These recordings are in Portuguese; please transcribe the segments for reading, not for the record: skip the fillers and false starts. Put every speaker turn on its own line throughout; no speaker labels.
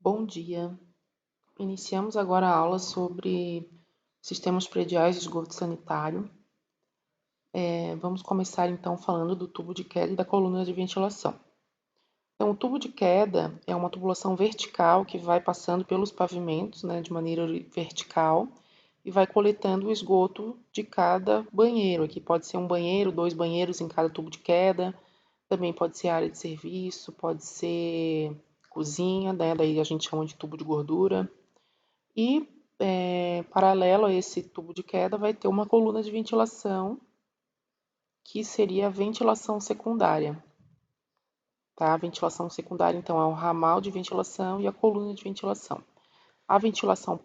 Bom dia. Iniciamos agora a aula sobre sistemas prediais de esgoto sanitário. Vamos começar então falando do tubo de queda e da coluna de ventilação. Então, o tubo de queda é uma tubulação vertical que vai passando pelos pavimentos, de maneira vertical, e vai coletando o esgoto de cada banheiro. Aqui pode ser um banheiro, 2 banheiros em cada tubo de queda, também pode ser área de serviço, pode ser cozinha, daí a gente chama de tubo de gordura. E, paralelo a esse tubo de queda, vai ter uma coluna de ventilação, que seria a ventilação secundária. Tá? A ventilação secundária, então, é o ramal de ventilação e a coluna de ventilação. A ventilação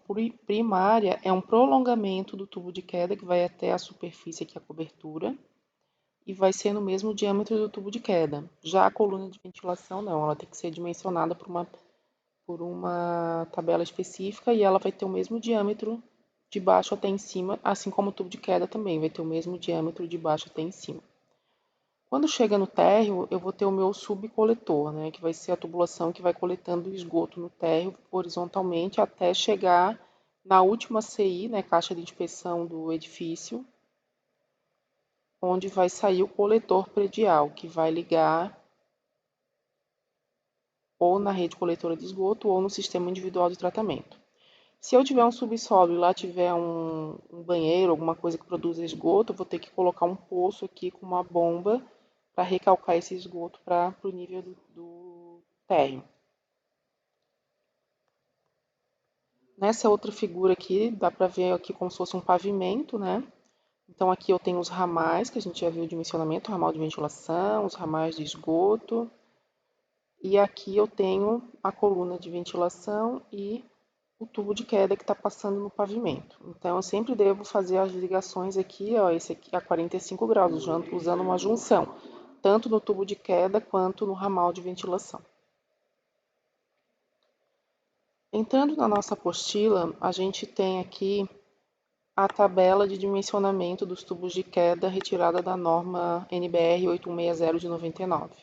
primária é um prolongamento do tubo de queda que vai até a superfície, aqui a cobertura, e vai ser no mesmo diâmetro do tubo de queda. Já a coluna de ventilação, não, ela tem que ser dimensionada por uma tabela específica e ela vai ter o mesmo diâmetro de baixo até em cima, assim como o tubo de queda também vai ter o mesmo diâmetro de baixo até em cima. Quando chega no térreo, eu vou ter o meu subcoletor, que vai ser a tubulação que vai coletando o esgoto no térreo horizontalmente até chegar na última CI, caixa de inspeção do edifício, onde vai sair o coletor predial, que vai ligar ou na rede coletora de esgoto ou no sistema individual de tratamento. Se eu tiver um subsolo e lá tiver um banheiro, alguma coisa que produza esgoto, eu vou ter que colocar um poço aqui com uma bomba para recalcar esse esgoto para o nível do térreo. Nessa outra figura aqui, dá para ver aqui como se fosse um pavimento, Então aqui eu tenho os ramais, que a gente já viu o dimensionamento, o ramal de ventilação, os ramais de esgoto. E aqui eu tenho a coluna de ventilação e o tubo de queda que está passando no pavimento. Então, eu sempre devo fazer as ligações aqui, esse aqui a 45 graus, usando uma junção, tanto no tubo de queda quanto no ramal de ventilação. Entrando na nossa apostila, a gente tem aqui a tabela de dimensionamento dos tubos de queda retirada da norma NBR 8160 de 99.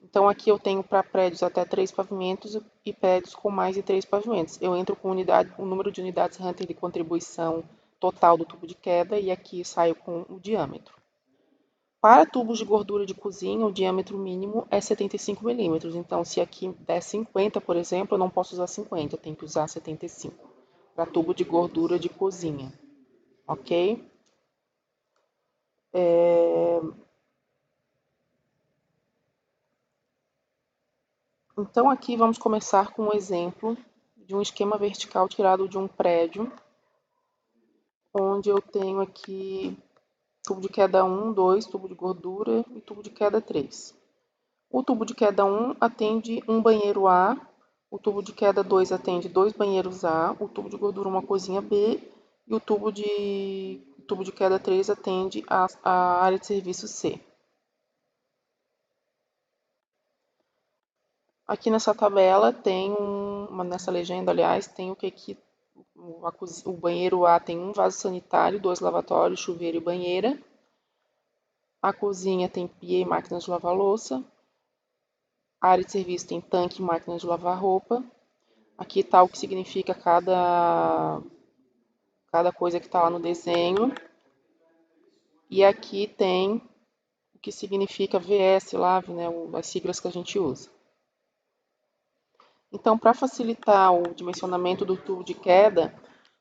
Então, aqui eu tenho para prédios até 3 pavimentos e prédios com mais de 3 pavimentos. Eu entro com o número de unidades Hunter de contribuição total do tubo de queda e aqui saio com o diâmetro. Para tubos de gordura de cozinha, o diâmetro mínimo é 75 milímetros. Então, se aqui der 50, por exemplo, eu não posso usar 50, eu tenho que usar 75. Para tubo de gordura de cozinha, ok? Então, aqui vamos começar com um exemplo de um esquema vertical tirado de um prédio, onde eu tenho aqui tubo de queda 1, 2, tubo de gordura e tubo de queda 3. O tubo de queda 1 atende um banheiro A, o tubo de queda 2 atende 2 banheiros A, o tubo de gordura uma cozinha B e o tubo de queda 3 atende a área de serviço C. Aqui nessa tabela tem nessa legenda, aliás, tem o que o banheiro A tem um vaso sanitário, 2 lavatórios, chuveiro e banheira. A cozinha tem pia e máquinas de lavar louça. A área de serviço tem tanque e máquinas de lavar roupa. Aqui está o que significa cada coisa que está lá no desenho. E aqui tem o que significa VS, LAV, as siglas que a gente usa. Então, para facilitar o dimensionamento do tubo de queda,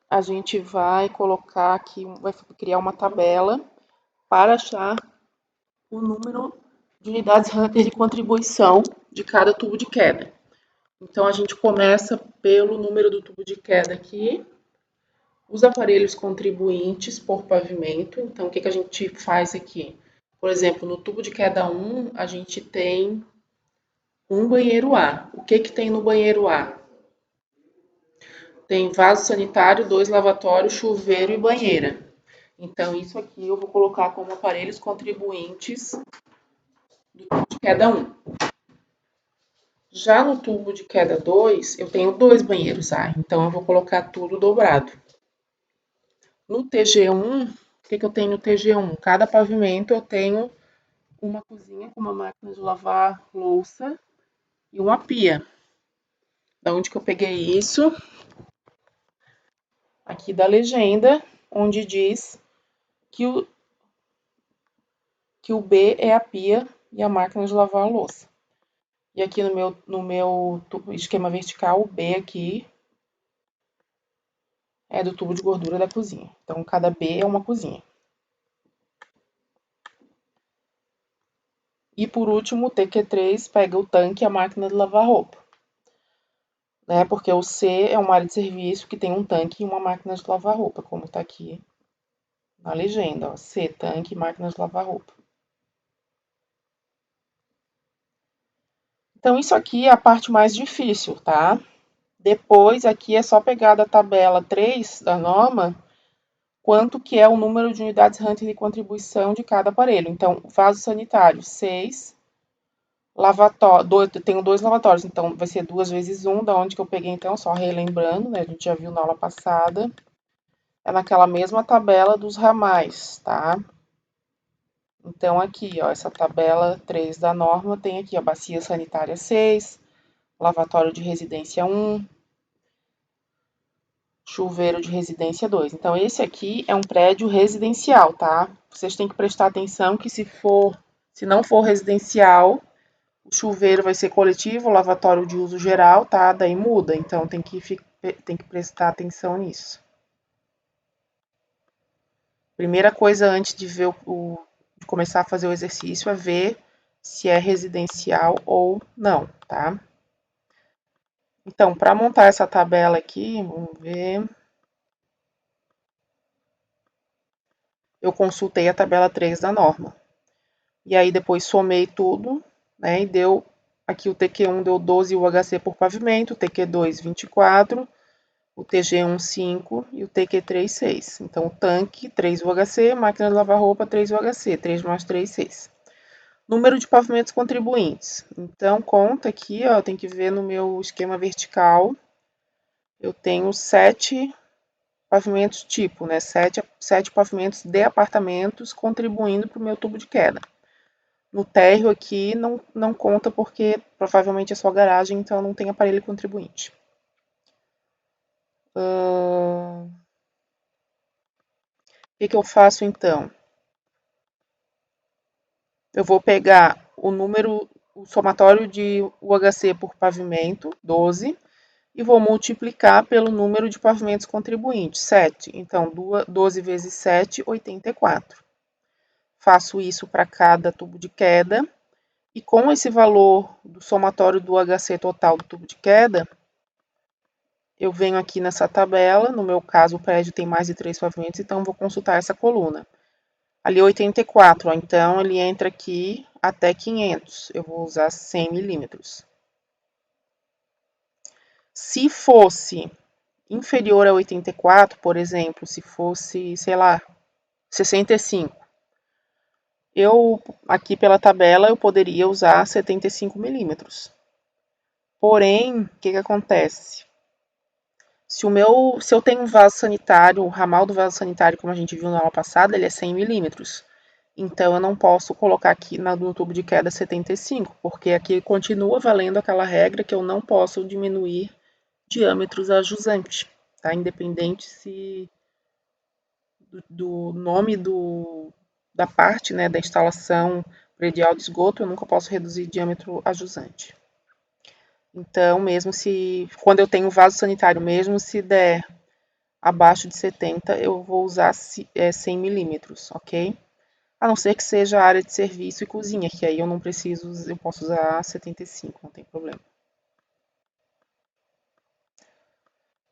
a gente vai colocar aqui, vai criar uma tabela para achar o número de unidades Hunter de contribuição de cada tubo de queda. Então, a gente começa pelo número do tubo de queda aqui, os aparelhos contribuintes por pavimento. Então, o que a gente faz aqui? Por exemplo, no tubo de queda 1, a gente tem um banheiro A. O que tem no banheiro A? Tem vaso sanitário, 2 lavatórios, chuveiro e banheira. Então, isso aqui eu vou colocar como aparelhos contribuintes do tubo de queda 1. Já no tubo de queda 2, eu tenho 2 banheiros A, então eu vou colocar tudo dobrado. No TG1, o que eu tenho no TG1? Cada pavimento eu tenho uma cozinha com uma máquina de lavar louça e uma pia. Da onde que eu peguei isso? Aqui da legenda, onde diz que o B é a pia e a máquina de lavar a louça. E aqui no meu esquema vertical, o B aqui é do tubo de gordura da cozinha. Então, cada B é uma cozinha. E por último, o TQ3 pega o tanque e a máquina de lavar roupa. Né? Porque o C é uma área de serviço que tem um tanque e uma máquina de lavar roupa, como está aqui na legenda. Ó. C, tanque e máquina de lavar roupa. Então, isso aqui é a parte mais difícil, tá? Depois, aqui é só pegar da tabela 3 da norma quanto que é o número de unidades Hunter de contribuição de cada aparelho. Então, vaso sanitário, 6. Lavatório, tenho 2 lavatórios, então vai ser 2 vezes 1, da onde que eu peguei, então, só relembrando, né? A gente já viu na aula passada. É naquela mesma tabela dos ramais, tá? Então, aqui, ó, essa tabela 3 da norma tem aqui, ó, bacia sanitária 6, lavatório de residência 1, chuveiro de residência 2. Então, esse aqui é um prédio residencial, tá? Vocês têm que prestar atenção que se não for residencial, o chuveiro vai ser coletivo, o lavatório de uso geral, tá? Daí muda, então tem que prestar atenção nisso. Primeira coisa antes de ver de começar a fazer o exercício é ver se é residencial ou não, tá? Então, para montar essa tabela aqui, vamos ver. Eu consultei a tabela 3 da norma. E aí depois somei tudo, né? E deu aqui o TQ1 deu 12 UHC por pavimento, o TQ2 24, o TG1 5 e o TQ3 6. Então o tanque 3 UHC, máquina de lavar roupa 3 UHC, 3 mais 3 6. Número de pavimentos contribuintes. Então conta aqui, ó, tem que ver no meu esquema vertical. Eu tenho 7 pavimentos tipo, né? 7 pavimentos de apartamentos contribuindo para o meu tubo de queda. No térreo aqui não conta porque provavelmente é só garagem, então não tem aparelho contribuinte. O que eu faço então? Eu vou pegar o somatório de UHC por pavimento, 12, e vou multiplicar pelo número de pavimentos contribuintes, 7. Então, 12 vezes 7, 84. Faço isso para cada tubo de queda. E com esse valor do somatório do UHC total do tubo de queda, eu venho aqui nessa tabela, no meu caso o prédio tem mais de 3 pavimentos, então vou consultar essa coluna. Ali 84, ó, então ele entra aqui até 500, eu vou usar 100 milímetros. Se fosse inferior a 84, por exemplo, se fosse, sei lá, 65, eu, aqui pela tabela, eu poderia usar 75 milímetros. Porém, o que acontece? Se eu tenho um vaso sanitário, o ramal do vaso sanitário, como a gente viu na aula passada, ele é 100 milímetros. Então, eu não posso colocar aqui no tubo de queda 75, porque aqui continua valendo aquela regra que eu não posso diminuir diâmetros a jusante, tá? Independente do nome da parte, né, da instalação predial de esgoto, eu nunca posso reduzir diâmetro a jusante. Então, quando eu tenho vaso sanitário, mesmo se der abaixo de 70, eu vou usar 100 milímetros, ok? A não ser que seja área de serviço e cozinha, que aí eu posso usar 75, não tem problema.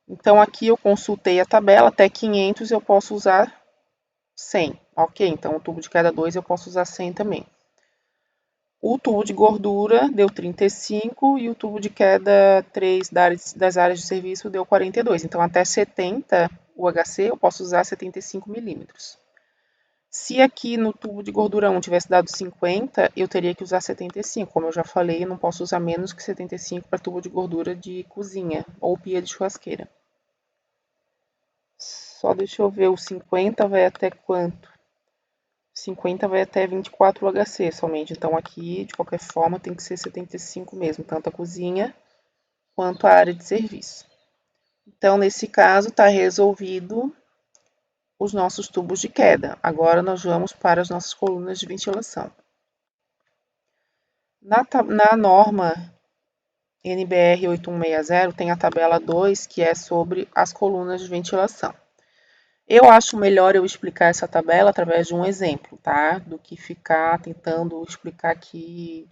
Então, aqui eu consultei a tabela, até 500 eu posso usar 100, ok? Então, o tubo de cada 2 eu posso usar 100 também. O tubo de gordura deu 35 e o tubo de queda 3 das áreas de serviço deu 42. Então, até 70 UHC eu posso usar 75 milímetros. Se aqui no tubo de gordura 1 tivesse dado 50, eu teria que usar 75. Como eu já falei, eu não posso usar menos que 75 para tubo de gordura de cozinha ou pia de churrasqueira. Só deixa eu ver, o 50 vai até quanto? 50 vai até 24 UHC somente. Então aqui, de qualquer forma, tem que ser 75 mesmo, tanto a cozinha quanto à área de serviço. Então, nesse caso, está resolvido os nossos tubos de queda. Agora, nós vamos para as nossas colunas de ventilação. Na norma NBR 8160, tem a tabela 2, que é sobre as colunas de ventilação. Eu acho melhor eu explicar essa tabela através de um exemplo, tá? Do que ficar tentando explicar aqui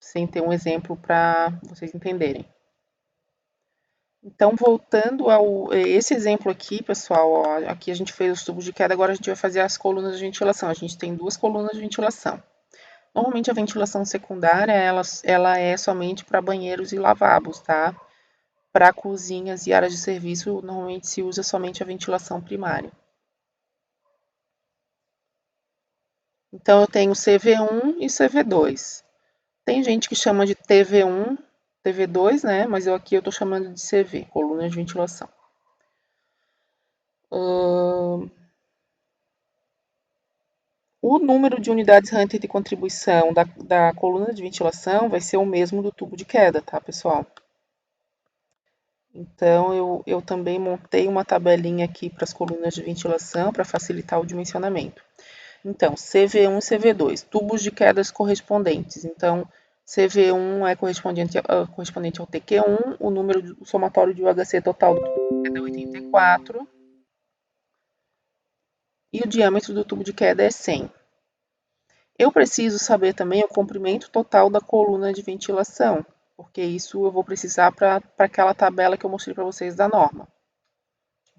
sem ter um exemplo para vocês entenderem. Então, voltando ao esse exemplo aqui, pessoal, ó, aqui a gente fez os tubos de queda, agora a gente vai fazer as colunas de ventilação. A gente tem duas colunas de ventilação. Normalmente a ventilação secundária, ela é somente para banheiros e lavabos, tá? Para cozinhas e áreas de serviço, normalmente se usa somente a ventilação primária. Então, eu tenho CV1 e CV2. Tem gente que chama de TV1, TV2, né? Mas aqui eu estou chamando de CV, coluna de ventilação. O número de unidades Hunter de contribuição da coluna de ventilação vai ser o mesmo do tubo de queda, tá, pessoal? Então, eu também montei uma tabelinha aqui para as colunas de ventilação para facilitar o dimensionamento. Então, CV1 e CV2, tubos de quedas correspondentes. Então, CV1 é correspondente ao TQ1, o somatório de UHC total do tubo de queda é 84 e o diâmetro do tubo de queda é 100. Eu preciso saber também o comprimento total da coluna de ventilação, porque isso eu vou precisar para aquela tabela que eu mostrei para vocês da norma.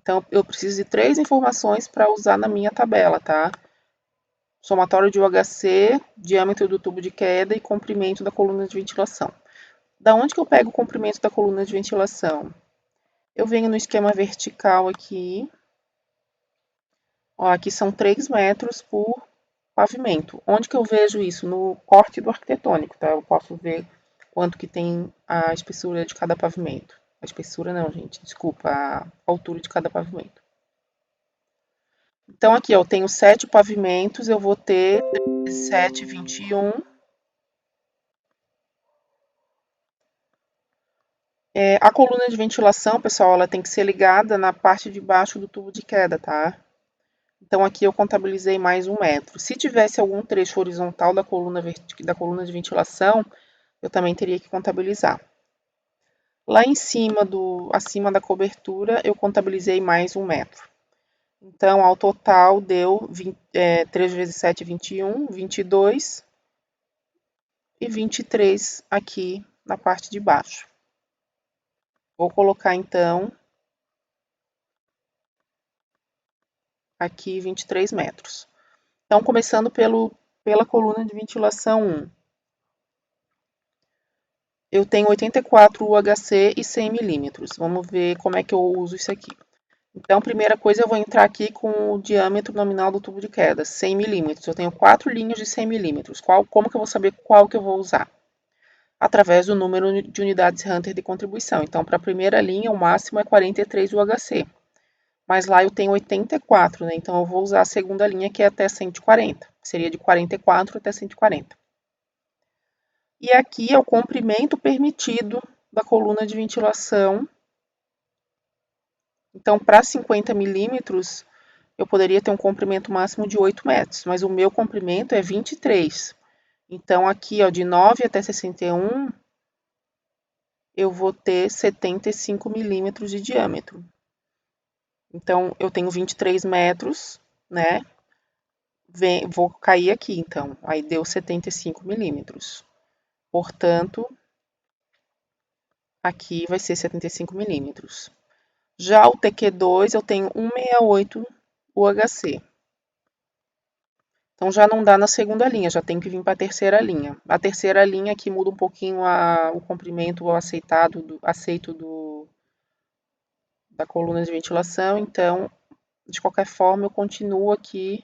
Então, eu preciso de 3 informações para usar na minha tabela, tá? Somatório de UHC, diâmetro do tubo de queda e comprimento da coluna de ventilação. Da onde que eu pego o comprimento da coluna de ventilação? Eu venho no esquema vertical aqui. Ó, aqui são 3 metros por pavimento. Onde que eu vejo isso? No corte do arquitetônico, tá? Eu posso ver quanto que tem a espessura de cada pavimento. A espessura não, gente, desculpa, a altura de cada pavimento. Então, aqui, ó, eu tenho 7 pavimentos, eu vou ter 7, 21. A coluna de ventilação, pessoal, ela tem que ser ligada na parte de baixo do tubo de queda, tá? Então, aqui eu contabilizei mais 1 metro. Se tivesse algum trecho horizontal da coluna de ventilação, eu também teria que contabilizar. Lá em cima, acima da cobertura, eu contabilizei mais 1 metro. Então, ao total, deu 3 vezes 7, 21, 22 e 23 aqui na parte de baixo. Vou colocar, então, aqui 23 metros. Então, começando pela coluna de ventilação 1. Eu tenho 84 UHC e 100 milímetros. Vamos ver como é que eu uso isso aqui. Então, primeira coisa, eu vou entrar aqui com o diâmetro nominal do tubo de queda, 100 milímetros. Eu tenho 4 linhas de 100 milímetros. Como que eu vou saber qual que eu vou usar? Através do número de unidades Hunter de contribuição. Então, para a primeira linha, o máximo é 43 UHC. Mas lá eu tenho 84, né? Então, eu vou usar a segunda linha, que é até 140. Seria de 44 até 140. E aqui é o comprimento permitido da coluna de ventilação. Então, para 50 milímetros, eu poderia ter um comprimento máximo de 8 metros, mas o meu comprimento é 23. Então, aqui, ó, de 9 até 61, eu vou ter 75 milímetros de diâmetro. Então, eu tenho 23 metros, né? Vou cair aqui, então. Aí deu 75 milímetros. Portanto, aqui vai ser 75 milímetros. Já o TQ2 eu tenho 168 UHC. Então já não dá na segunda linha, já tem que vir para a terceira linha. A terceira linha aqui muda um pouquinho o comprimento aceito da coluna de ventilação. Então, de qualquer forma, eu continuo aqui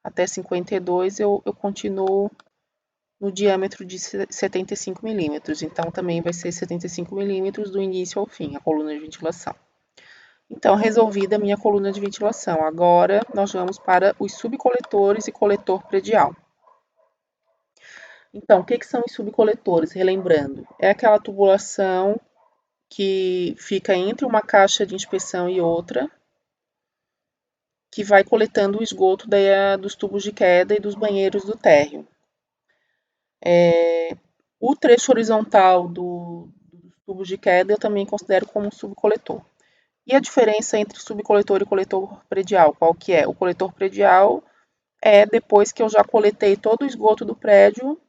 até 52, eu continuo no diâmetro de 75 milímetros. Então, também vai ser 75 milímetros do início ao fim, a coluna de ventilação. Então, resolvida a minha coluna de ventilação. Agora, nós vamos para os subcoletores e coletor predial. Então, o que que são os subcoletores? Relembrando, é aquela tubulação que fica entre uma caixa de inspeção e outra, que vai coletando o esgoto dos tubos de queda e dos banheiros do térreo. O trecho horizontal dos tubos de queda eu também considero como um subcoletor. E a diferença entre subcoletor e coletor predial, qual que é? O coletor predial é depois que eu já coletei todo o esgoto do prédio,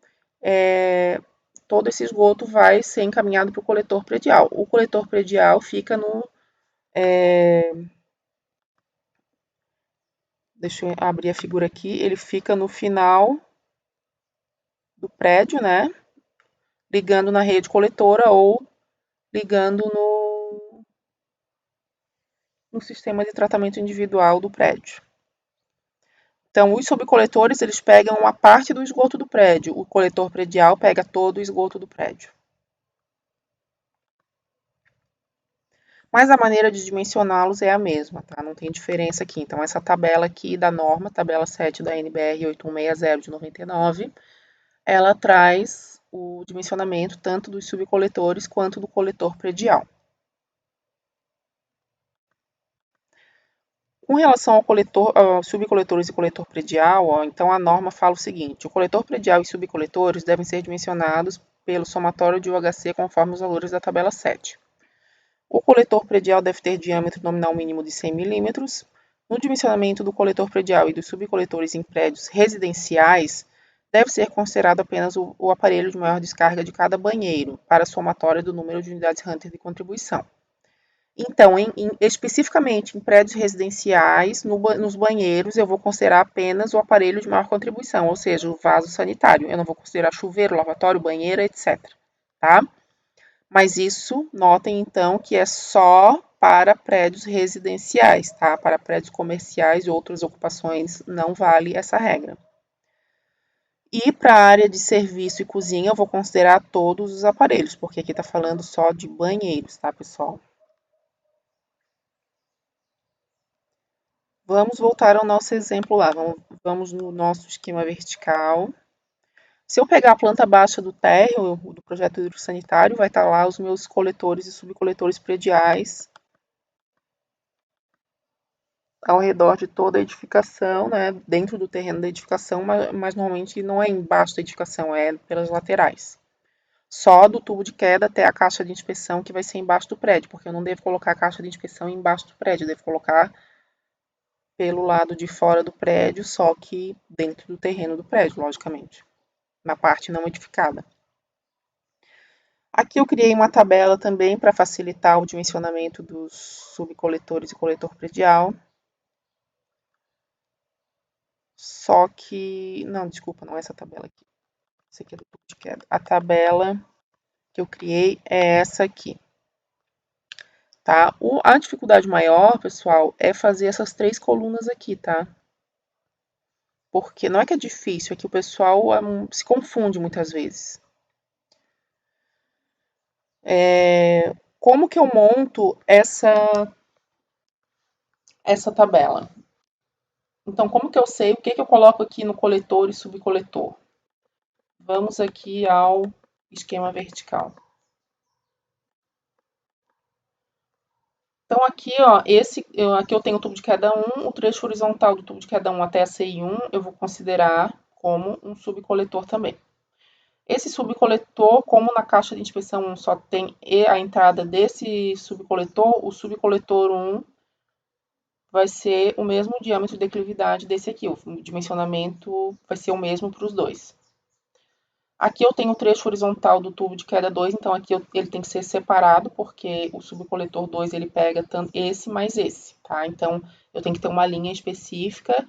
todo esse esgoto vai ser encaminhado para o coletor predial. O coletor predial fica no. Deixa eu abrir a figura aqui. Ele fica no final do prédio, né? Ligando na rede coletora ou ligando no sistema de tratamento individual do prédio. Então, os subcoletores, eles pegam uma parte do esgoto do prédio. O coletor predial pega todo o esgoto do prédio. Mas a maneira de dimensioná-los é a mesma, tá? Não tem diferença aqui. Então, essa tabela aqui da norma, tabela 7 da NBR 8160 de 99, ela traz o dimensionamento tanto dos subcoletores quanto do coletor predial. Com relação aos subcoletores e coletor predial, então a norma fala o seguinte: o coletor predial e subcoletores devem ser dimensionados pelo somatório de UHC conforme os valores da tabela 7. O coletor predial deve ter diâmetro nominal mínimo de 100 milímetros. No dimensionamento do coletor predial e dos subcoletores em prédios residenciais, deve ser considerado apenas o aparelho de maior descarga de cada banheiro, para a somatória do número de unidades Hunter de contribuição. Então, especificamente em prédios residenciais, nos banheiros, eu vou considerar apenas o aparelho de maior contribuição, ou seja, o vaso sanitário. Eu não vou considerar chuveiro, lavatório, banheira, etc. Tá? Mas isso, notem então que é só para prédios residenciais, tá? Para prédios comerciais e outras ocupações não vale essa regra. E para a área de serviço e cozinha, eu vou considerar todos os aparelhos, porque aqui está falando só de banheiros, tá, pessoal? Vamos voltar ao nosso exemplo lá. Vamos no nosso esquema vertical. Se eu pegar a planta baixa do térreo do projeto hidrossanitário, vai estar lá os meus coletores e subcoletores prediais ao redor de toda a edificação, né, dentro do terreno da edificação, mas normalmente não é embaixo da edificação, é pelas laterais. Só do tubo de queda até a caixa de inspeção que vai ser embaixo do prédio, porque eu não devo colocar a caixa de inspeção embaixo do prédio, eu devo colocar pelo lado de fora do prédio, só que dentro do terreno do prédio, logicamente, na parte não edificada. Aqui eu criei uma tabela também para facilitar o dimensionamento dos subcoletores e coletor predial. Só que. Não, desculpa, não é essa tabela aqui. Essa aqui é do tubo de queda. A tabela que eu criei é essa aqui. Tá? A dificuldade maior, pessoal, é fazer essas 3 colunas aqui, tá? Porque não é que é difícil, é que o pessoal se confunde muitas vezes. Como que eu monto essa tabela? Então, como que eu sei o que eu coloco aqui no coletor e subcoletor? Vamos aqui ao esquema vertical. Então, aqui, ó, aqui eu tenho o tubo de queda 1, o trecho horizontal do tubo de queda 1 até a CI1, eu vou considerar como um subcoletor também. Esse subcoletor, como na caixa de inspeção 1 só tem a entrada desse subcoletor, o subcoletor 1 vai ser o mesmo diâmetro de declividade desse aqui, o dimensionamento vai ser o mesmo para os dois. Aqui eu tenho o trecho horizontal do tubo de queda 2, então aqui ele tem que ser separado, porque o subcoletor 2 ele pega tanto esse mais esse, tá? Então eu tenho que ter uma linha específica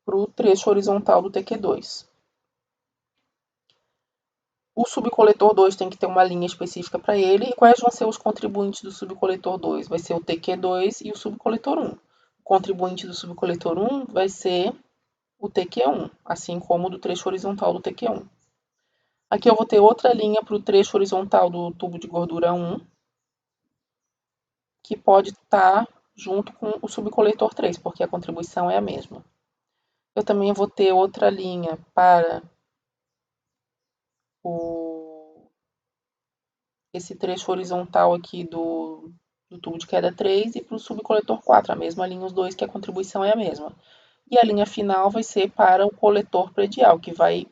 para o trecho horizontal do TQ2. O subcoletor 2 tem que ter uma linha específica para ele. E quais vão ser os contribuintes do subcoletor 2? Vai ser o TQ2 e o subcoletor 1. O contribuinte do subcoletor 1 vai ser o TQ1, assim como o do trecho horizontal do TQ1. Aqui eu vou ter outra linha para o trecho horizontal do tubo de gordura 1, que pode estar junto com o subcoletor 3, porque a contribuição é a mesma. Eu também vou ter outra linha para esse trecho horizontal aqui do tubo de queda 3 e para o subcoletor 4, a mesma linha os dois, que a contribuição é a mesma. E a linha final vai ser para o coletor predial, que vai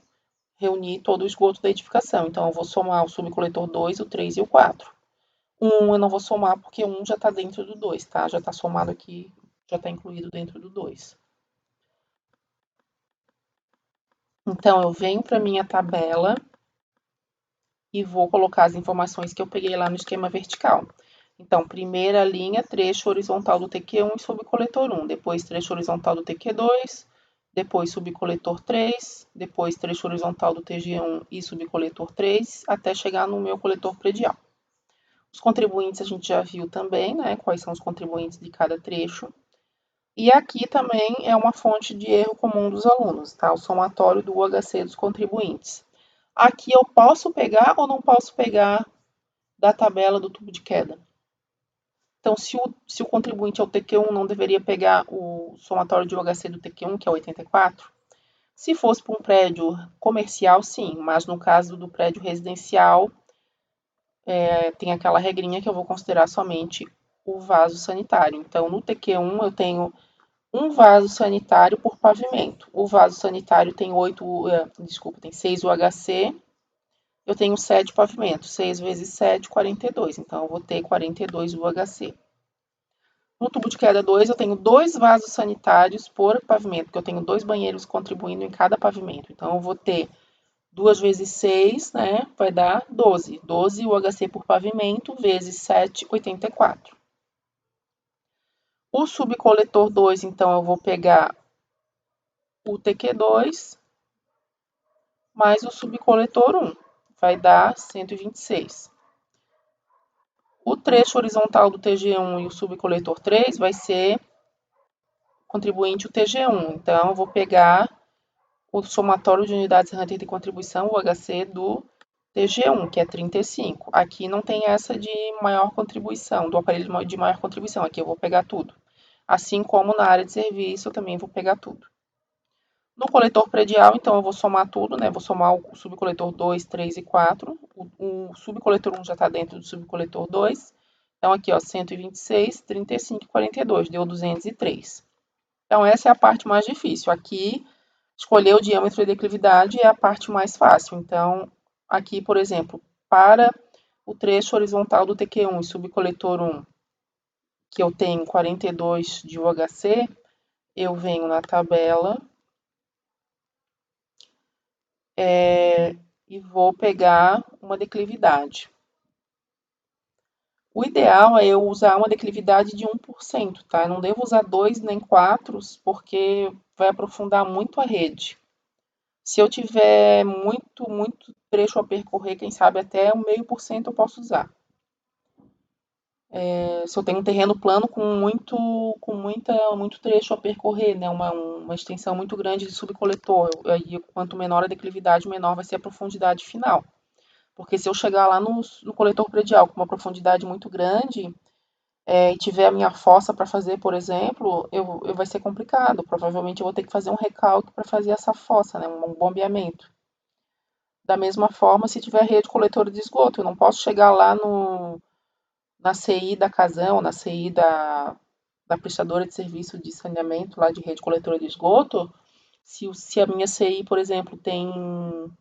reunir todo o esgoto da edificação. Então, eu vou somar o subcoletor 2, o 3 e o 4. O 1 eu não vou somar porque o 1 já está dentro do 2, tá? Já está somado aqui, já está incluído dentro do 2. Então, eu venho para minha tabela e vou colocar as informações que eu peguei lá no esquema vertical. Então, primeira linha, trecho horizontal do TQ1 e subcoletor 1, depois trecho horizontal do TQ2, depois subcoletor 3, depois trecho horizontal do TG1 e subcoletor 3, até chegar no meu coletor predial. Os contribuintes a gente já viu também, né? Quais são os contribuintes de cada trecho. E aqui também é uma fonte de erro comum dos alunos, tá? O somatório do UHC dos contribuintes. Aqui eu posso pegar ou não posso pegar da tabela do tubo de queda? Então, se o contribuinte é o TQ1, não deveria pegar o somatório de UHC do TQ1, que é 84? Se fosse para um prédio comercial, sim, mas no caso do prédio residencial, tem aquela regrinha que eu vou considerar somente o vaso sanitário. Então, no TQ1, eu tenho um vaso sanitário por pavimento. O vaso sanitário tem 6 UHC, eu tenho 7 pavimentos. 6 vezes 7, 42. Então, eu vou ter 42 UHC. No tubo de queda 2, eu tenho 2 vasos sanitários por pavimento, porque eu tenho 2 banheiros contribuindo em cada pavimento. Então, eu vou ter 2 vezes 6, né, vai dar 12. 12 UHC por pavimento, vezes 7, 84. O subcoletor 2, então, eu vou pegar o TQ2 mais o subcoletor 1, vai dar 126. O trecho horizontal do TG1 e o subcoletor 3 vai ser contribuinte o TG1. Então, eu vou pegar o somatório de unidades Hunter de contribuição, o HC, do TG1, que é 35. Aqui não tem essa de maior contribuição, do aparelho de maior contribuição. Aqui eu vou pegar tudo. Assim como na área de serviço, eu também vou pegar tudo. No coletor predial, então, eu vou somar tudo, né? Vou somar o subcoletor 2, 3 e 4. O subcoletor 1 já está dentro do subcoletor 2. Então, aqui, ó, 126, 35 e 42, deu 203. Então, essa é a parte mais difícil. Aqui, escolher o diâmetro e declividade é a parte mais fácil. Então, aqui, por exemplo, para o trecho horizontal do TQ1 e subcoletor 1, que eu tenho 42 de UHC, eu venho na tabela e vou pegar uma declividade. O ideal é eu usar uma declividade de 1%, tá? Eu não devo usar 2 nem 4, porque vai aprofundar muito a rede. Se eu tiver muito trecho a percorrer, quem sabe até 0,5% eu posso usar. Se eu tenho um terreno plano com muito trecho a percorrer, né? Uma extensão muito grande de subcoletor, aí quanto menor a declividade, menor vai ser a profundidade final. Porque se eu chegar lá no coletor predial com uma profundidade muito grande, e tiver a minha fossa para fazer, por exemplo, vai ser complicado. Provavelmente eu vou ter que fazer um recalque para fazer essa fossa, né? Um bombeamento. Da mesma forma, se tiver rede coletora de esgoto, eu não posso chegar lá na CI da Casão, na CI da prestadora de serviço de saneamento lá de rede coletora de esgoto, se a minha CI, por exemplo, tem 1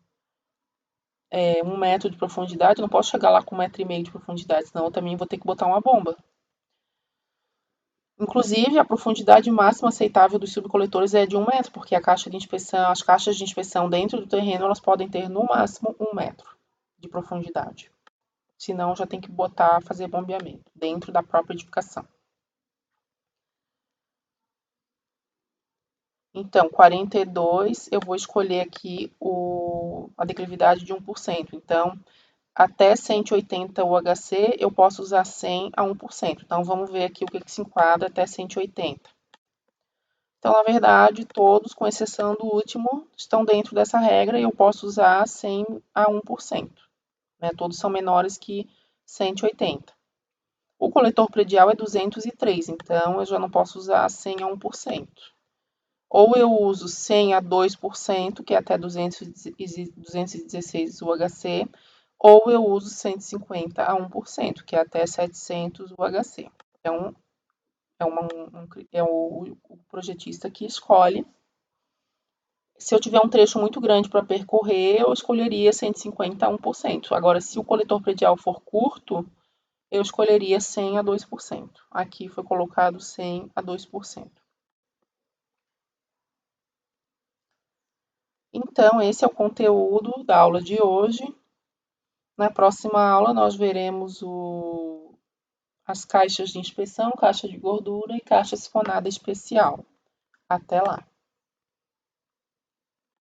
metro de profundidade, eu não posso chegar lá com 1,5 m de profundidade, senão eu também vou ter que botar uma bomba. Inclusive, a profundidade máxima aceitável dos subcoletores é de 1 metro, porque as caixas de inspeção dentro do terreno, elas podem ter no máximo 1 metro de profundidade. Senão, já tem que fazer bombeamento dentro da própria edificação. Então, 42, eu vou escolher aqui a declividade de 1%. Então, até 180 UHC, eu posso usar 100 a 1%. Então, vamos ver aqui o que se enquadra até 180. Então, na verdade, todos, com exceção do último, estão dentro dessa regra e eu posso usar 100 a 1%. Né? Todos são menores que 180. O coletor predial é 203, então eu já não posso usar 100 a 1%. Ou eu uso 100 a 2%, que é até 216 UHC, ou eu uso 150 a 1%, que é até 700 UHC. Então, é o projetista que escolhe. Se eu tiver um trecho muito grande para percorrer, eu escolheria 150 a 1%. Agora, se o coletor predial for curto, eu escolheria 100 a 2%. Aqui foi colocado 100 a 2%. Então, esse é o conteúdo da aula de hoje. Na próxima aula, nós veremos as caixas de inspeção, caixa de gordura e caixa sifonada especial. Até lá!